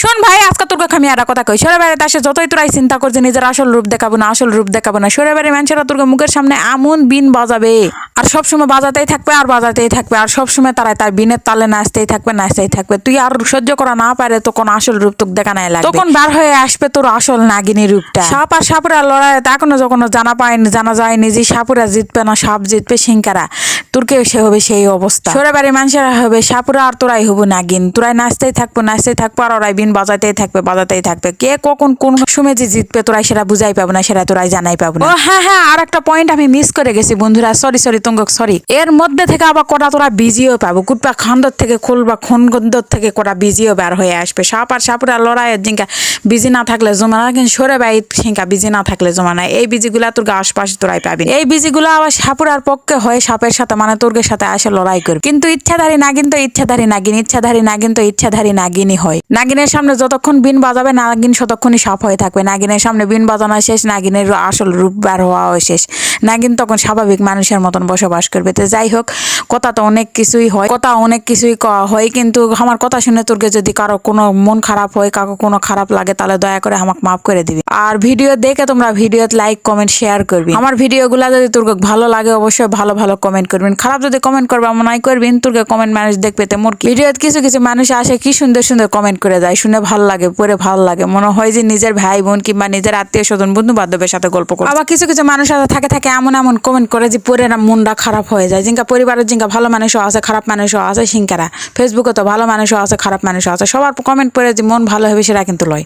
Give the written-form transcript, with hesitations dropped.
শোন ভাই, আজকে তোর আমি একটা কথা কই, সরে বাড়িতে আসে যতই তোরাই চিন্তা করছে নিজের আসল রূপ দেখাবো না, আসল রূপ দেখাবো না, সরে বাড়ির মানুষেরা তোর মুখের সামনে এমন বিন বাজাবে আর সবসময় বাজাতেই থাকবে আর বাজাতেই থাকবে আর সবসময় তার বিনের তালে নাচতেই থাকবে নাচতেই থাকবে। তুই আর সহ্য করা না পারে তখন আসল রূপ তোকে দেখা নাই লাগবে, তখন বার হয়ে আসবে তোর আসল নাগিনী রূপটা। সাপ আর সাপুরা লড়াই এখনো যখন জানা যায়নি যে সাপুরা জিতবে না সাপ জিতবে, সিংকারা তোরকে সে হবে সেই অবস্থা। সরে বাড়ির মানুষেরা হবে সাপুরা আর তোরাই হবো নাগিন, তোরাই নাচতেই থাকবো আর ওরাই বিন বাজাতেই থাকবে। কে কখন কোন সময় যে জিতবে তোরাই সেটা বুঝাই পাবো না, সেটা তোরাই জানাই পাবো না। ও হ্যাঁ, আর একটা পয়েন্ট আমি মিস করে গেছি বন্ধুরা, সরি তুঙ্গক সরি। এর মধ্যে থেকে আবার কটা তোরা বিজিও পাবো, কুটবা খান্দর থেকে খুলবা খনগন্দর থেকে কটা বিজিও বার হয়ে আসবে। সাপ আর সাপুরা লড়াইয়ের জিঙ্কা বিজি না থাকলে জমা না, কিন্তু সরে বাই সিঙ্কা বিজি না থাকলে জমা নাই। এই বিজিগুলা তোর আশপাশে তোরাই পাবি। এই বিজিগুলা আবার সাপুরার পক্ষে হয় সাপের সাথে, মানে তোর্গের সাথে আসে লড়াই করবে। কিন্তু ইচ্ছাধারী নাগিন তো ইচ্ছাধারী নাগিনই হয়। নাগিনের সামনে যতক্ষণ বিন বাজাবে নাগিন ততক্ষণই সাপ হয়ে থাকবে। নাগিনের সামনে বিন বাজানো শেষ, নাগিনের আসল রূপ বার হওয়া শেষ। নাগিন তখন স্বাভাবিক মানুষের মতন বসবাস করবে। তো যাই হোক, কথা তো অনেক কিছুই হয়, কিন্তু আমার কথা শুনে তোরকে যদি কারো কোনো মন খারাপ হয়, কারো কোনো খারাপ লাগে, তাহলে দয়া করে আমাকে মাফ করে দিবি। আর ভিডিও দেখে তোমরা ভিডিওতে লাইক কমেন্ট শেয়ার করবি। আমার ভিডিওগুলা যদি তোর ভালো লাগে অবশ্যই ভালো কমেন্ট করবেন। খারাপ যদি কমেন্ট করবা মনে হয় করবেন, তোরকে কমেন্ট মানুষ দেখবে তে মোর ভিডিওতে কিছু মানুষ আসে কি সুন্দর কমেন্ট করে যায়, শুনে ভালো লাগে, পড়ে ভালো লাগে, মনে হয় যে নিজের ভাই বোন কিংবা নিজের আত্মীয় স্বজন বন্ধু বান্ধবের সাথে গল্প করে। আবার কিছু মানুষ থাকে এমন কমেন্ট করে যে পরে না মনটা খারাপ হয়ে যায়। জিঙ্কা পরিবারের জিঙ্কা ভালো মানুষও আছে, খারাপ মানুষও আছে, সিংকারা ফেসবুকে তো ভালো মানুষও আছে, খারাপ মানুষও আছে। সবার কমেন্ট পড়ে যে মন ভালো হবে সেটা কিন্তু লয়।